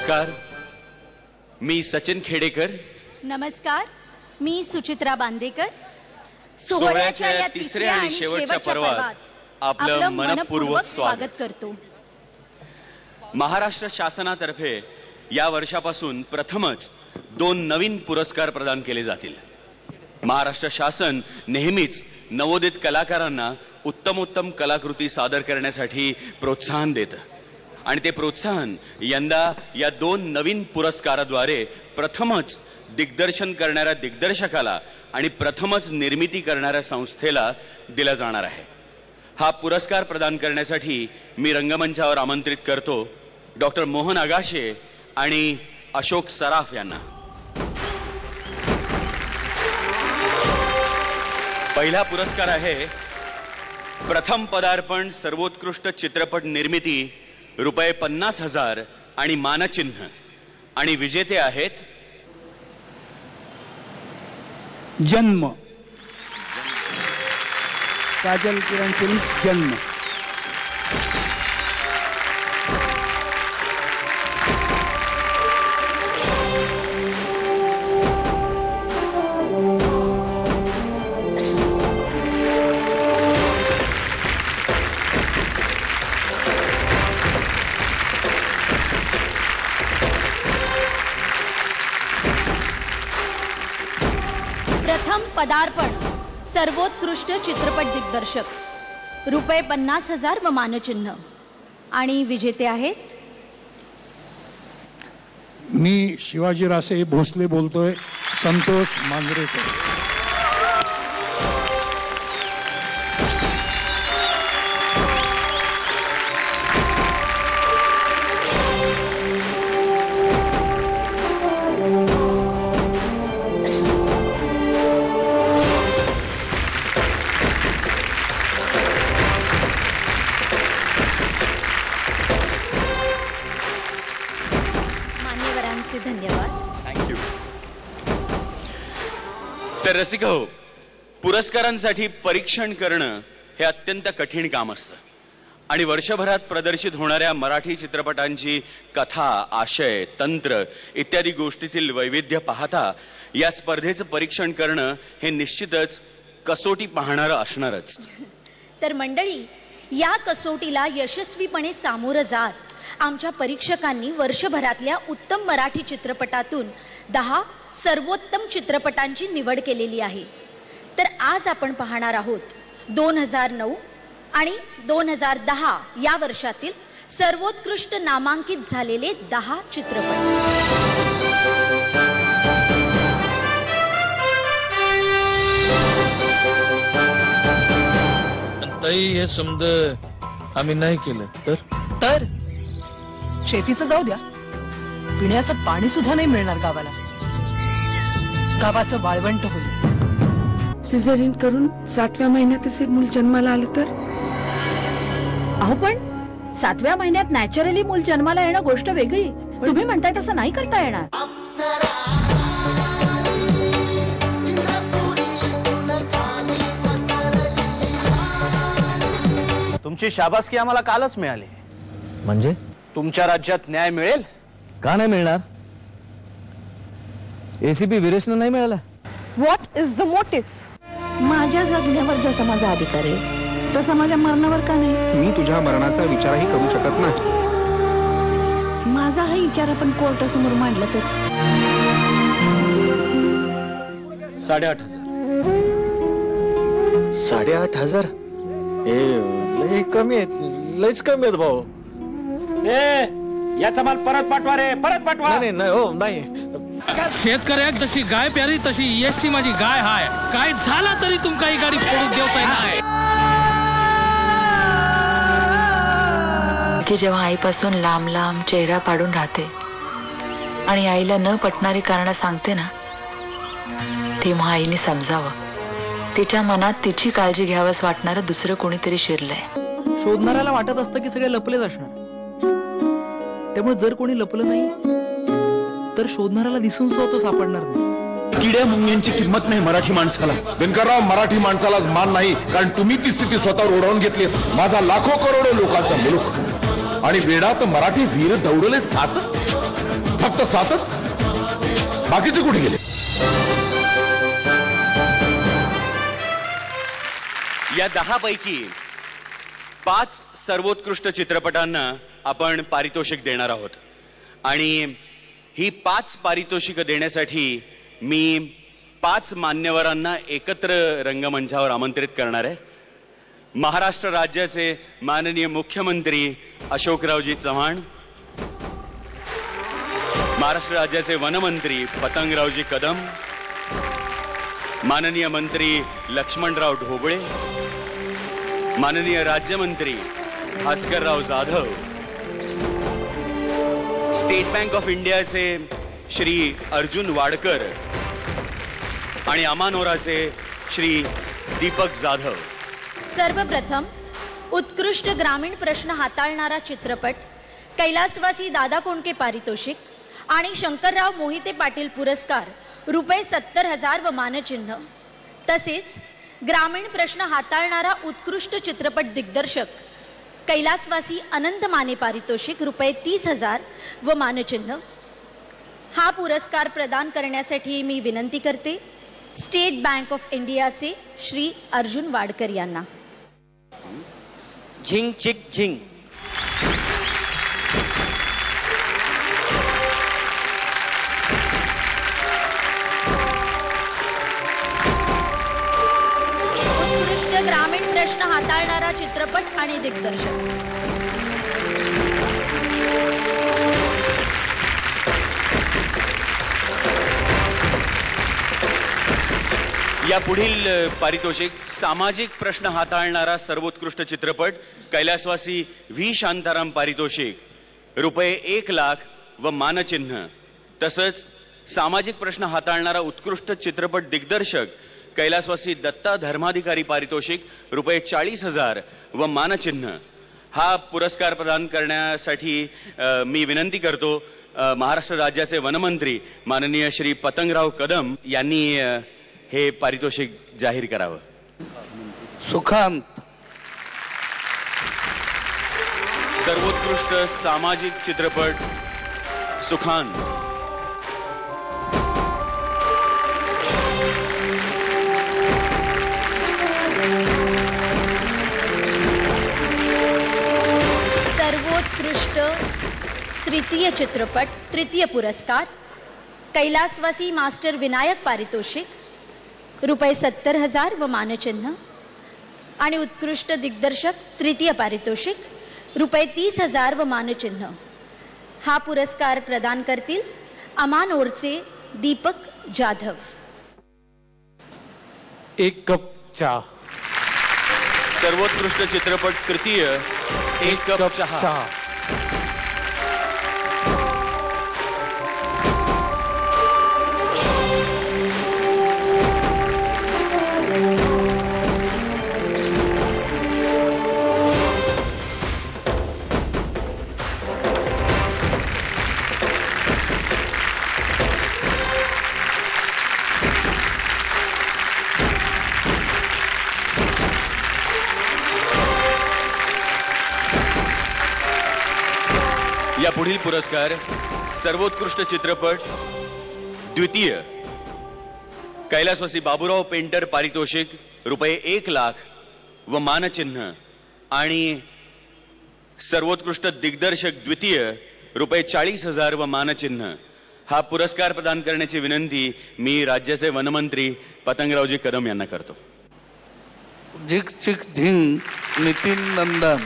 नमस्कार, मी सचिन खेडेकर. नमस्कार, मी सुचित्रा बांदेकर. सोहळ्याच्या या तिसऱ्या आणि शेवटच्या पर्वात आपलं मनपूर्वक स्वागत करतो. महाराष्ट्र शासनातर्फे या वर्षापासून प्रथमच 2 नवीन पुरस्कार प्रदान केले जातील. महाराष्ट्र शासन नेहमीच नवोदित कलाकारांना उत्तमोत्तम कलाकृती सादर करण्यासाठी प्रोत्साहन देतं आणि ते प्रोत्साहन यंदा या 2 नवीन पुरस्काराद्वारे प्रथमच दिग्दर्शन करणाऱ्या दिग्दर्शकाला आणि प्रथमच निर्मिती करणाऱ्या संस्थेला दिला जाणार आहे. हा पुरस्कार प्रदान करण्यासाठी मी रंगमंचावर आमंत्रित करतो डॉक्टर मोहन आगाशे आणि अशोक सराफ यांना. पहिला पुरस्कार आहे प्रथम पदार्पण सर्वोत्कृष्ट चित्रपट निर्मिती ₹50,000 आणि मानचिन्ह आणि विजेते आहेत जन्म, काजल किरण फिल्म जन्म. प्रथम पदार्पण सर्वोत्कृष्ट चित्रपट दिग्दर्शक ₹50,000 व मानचिन्ह आणि विजेते आहेत मी शिवाजी रासे भोसले बोलतोय. संतोष मांजरेकर. धन्यवाद. थँक्यू. तर रसिक हो, पुरस्कारांसाठी परीक्षण करणं हे अत्यंत कठीण काम असतं आणि वर्षभरात प्रदर्शित होणाऱ्या मराठी चित्रपटांची कथा, आशय, तंत्र इत्यादी गोष्टीतील वैविध्य पाहता या स्पर्धेचं परीक्षण करणं हे निश्चितच कसोटी पाहणारं असणारच. तर मंडळी, या कसोटीला यशस्वीपणे सामोरं जात आमच्या परीक्षकांनी वर्षभरातल्या उत्तम मराठी चित्रपटातून 10 सर्वोत्तम चित्रपटांची निवड केलेली आहे. तर आज आपण पाहणार आहोत 2009 आणि 2010 या वर्षातील सर्वोत्कृष्ट नामांकित झालेले 10 चित्रपट. ताई, हे समज आम्ही नाही केलं तर शेतीचं जाऊ द्या, पिण्याचं पाणी सुद्धा नाही मिळणार गावाला. गावाचं वाळवंट होईल. सिझरिन करून 7व्या महिन्यात असे मूल जन्माला आलं तर? अहो, पण 7व्या महिन्यात नॅचरली मूल जन्माला येणं गोष्ट वेगळी. तुम्ही म्हणताय तसं नाही करता येणार. तुमची शाबासकी आम्हाला कालच मिळाली. म्हणजे तुमच्या राज्यात न्याय मिळेल का नाही मिळणार? एसीपी विरेशनं नाही मिळाला. What is the motive? माझ्या जगण्यावर जसा माझा अधिकार आहे तसा माझ्या मरणावर का नाही? मी तुझ्या मरणाचा विचारही करू शकत नाही. माझा हा विचार आपण कोर्टासमोर मांडला तर 8,500. 8,500? लय कमी आहेत, लयच कमी आहेत भाऊ. याचा माल परत पाठवा रे, परत पाठवा. नाही हो, नाही. शेतकऱ्याक जशी गाय प्यारी तशी एसटी माझी गाय हाय. काय झाला तरी तुमका ही गाडी फोडून देऊचा नाही. की जेव्हा आईपासून लांब लांब चेहरा पाडून राहते आणि आईला न पटणारी कारण सांगते ना, तेव्हा आईने समजावं तिच्या मनात तिची काळजी घ्यावंस वाटणारं दुसरं कोणीतरी शिरलंय. शोधणाऱ्याला वाटत असतं की सगळे लपलेच असणार. त्यामुळे जर कोणी लपलं नाही तर शोधणाऱ्याला दिसून सुद्धा तो सापडणार नाही. किड्या मुंग्यांची किंमत नाही मराठी माणसाला. दिनकरराव, मराठी माणसालाच मान नाही, कारण तुम्ही ती स्थिती स्वतःवर ओढवून घेतली. माझा लाखो करोडो लोकांचा मुलूक आणि वेडात मराठी वीर दौडले 7. फक्त 7च? बाकीचे कुठे गेले? या 10 पैकी 5 सर्वोत्कृष्ट चित्रपटांना आपण पारितोषिक देणार आहोत आणि ही 5 पारितोषिक देण्यासाठी मी 5 मान्यवरांना एकत्र रंगमंचावर आमंत्रित करणार आहे. महाराष्ट्र राज्याचे माननीय मुख्यमंत्री अशोकरावजी चव्हाण, महाराष्ट्र राज्याचे वनमंत्री पतंगरावजी कदम, माननीय मंत्री लक्ष्मणराव ढोबळे, माननीय राज्यमंत्री Bhaskarrao Jadhav, state bank of इंडियाचे श्री अर्जुन वाडकर आणि अमानोराचे श्री दीपक जाधव. सर्वप्रथम उत्कृष्ट ग्रामीण प्रश्न हाताळणारा चित्रपट कैलासवासी दादा कोंडके पारितोषिक आणि शंकरराव मोहिते पाटील पुरस्कार ₹70,000 व मानचिन्ह, तसेच ग्रामीण प्रश्न हाताळणारा उत्कृष्ट चित्रपट दिग्दर्शक कैलासवासी अनंत माने पारितोषिक ₹30,000 व मानचिन्ह. हा पुरस्कार प्रदान करण्यासाठी मी विनंती करते स्टेट बँक ऑफ इंडियाचे श्री अर्जुन वाडकर यांना. झिंग चिक झिंग. उत्कृष्ट ग्रामीण प्रश्न हाताळणारा चित्रपट आणि दिग्दर्शक या पुढील पारितोषिक सामाजिक प्रश्न हाताळणारा सर्वोत्कृष्ट चित्रपट कैलासवासी व्ही शांताराम पारितोषिक ₹1,00,000 व मानचिन्ह, तसंच सामाजिक प्रश्न हाताळणारा उत्कृष्ट चित्रपट दिग्दर्शक कैलासवासी दत्ता धर्माधिकारी पारितोषिक ₹40,000 व मानचिन्ह. हा पुरस्कार प्रदान करण्यासाठी मी विनंती करतो महाराष्ट्र राज्याचे वनमंत्री माननीय श्री पतंगराव कदम यांनी हे पारितोषिक जाहीर करावं. सुखांत. सर्वोत्कृष्ट सामाजिक चित्रपट सुखांत. सर्वोत्कृष्ट तृतीय चित्रपट तृतीय पुरस्कार कैलासवासी मास्टर विनायक पारितोषिक ₹70,000 व मानचिन्ह आणि उत्कृष्ट दिग्दर्शक तृतीय पारितोषिक ₹30,000 व मानचिन्ह. हा पुरस्कार प्रदान करतील अमानोरचे दीपक जाधव. 1 कप चहा. सर्वोत्कृष्ट चित्रपट तृतीय 1 कप चहा. या पुढील पुरस्कार सर्वोत्कृष्ट चित्रपट द्वितीय कैलासवासी बाबूराव पेंटर पारितोषिक ₹1,00,000 व मानचिन्ह आणि सर्वोत्कृष्ट दिग्दर्शक द्वितीय ₹40,000 व मानचिन्ह. हा पुरस्कार प्रदान करण्याची विनंती मी राज्याचे वनमंत्री पतंगरावजी कदम यांना करतो. झिक चिक झिंग. नितीन नंदन.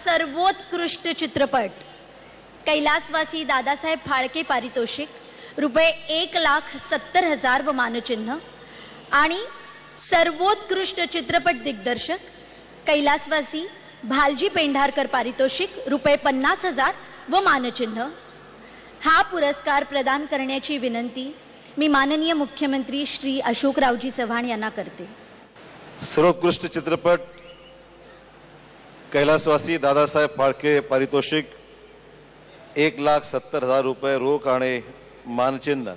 सर्वोत्कृष्ट चित्रपट कैलासवासी दादासाहेब फाळके पारितोषिक ₹1,70,000 व मानचिन्ह आणि सर्वोत्कृष्ट चित्रपट दिग्दर्शक कैलासवासी भालजी पेंढारकर पारितोषिक ₹50,000 व मानचिन्ह. हा पुरस्कार प्रदान करण्याची विनंती मी माननीय मुख्यमंत्री श्री अशोकरावजी चव्हाण यांना करते. सर्वोत्कृष्ट चित्रपट कैलासवासी दादासाहेब फाळके पारितोषिक 1,70,000 रुपये रोख आणि मानचिन्ह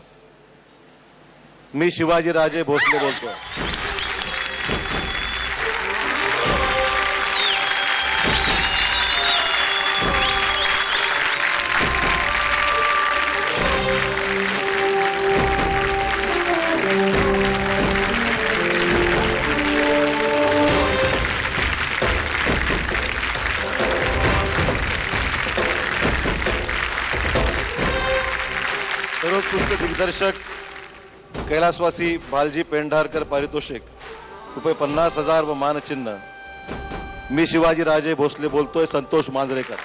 मी शिवाजीराजे भोसले बोलतोय. सर्वोत्कृष्ट दिग्दर्शक कैलासवासी बालजी पेंढारकर पारितोषिक रुपये 50,000 व मानचिन्ह मी शिवाजीराजे भोसले बोलतोय. संतोष मांजरेकर.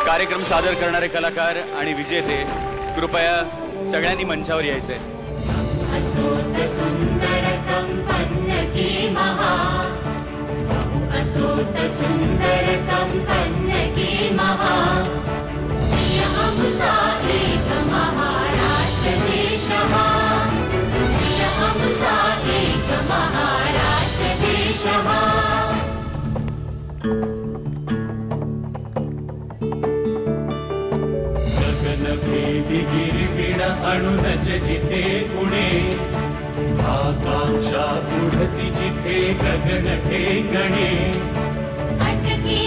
कार्यक्रम सादर करणारे कलाकार आणि विजेते कृपया सगळ्यांनी मंचावर यायचे. असोत सुंदर संपन्न की महा, असोत सुंदर संपन्न की महा, आमचा एक महाराष्ट्र देश हा, आमचा एक महाराष्ट्र देश हा. भेदी गिरविण अणुनच जिथे गुणे, आकांक्षा पुढती जिथे गगन ठेंगणे, अटकी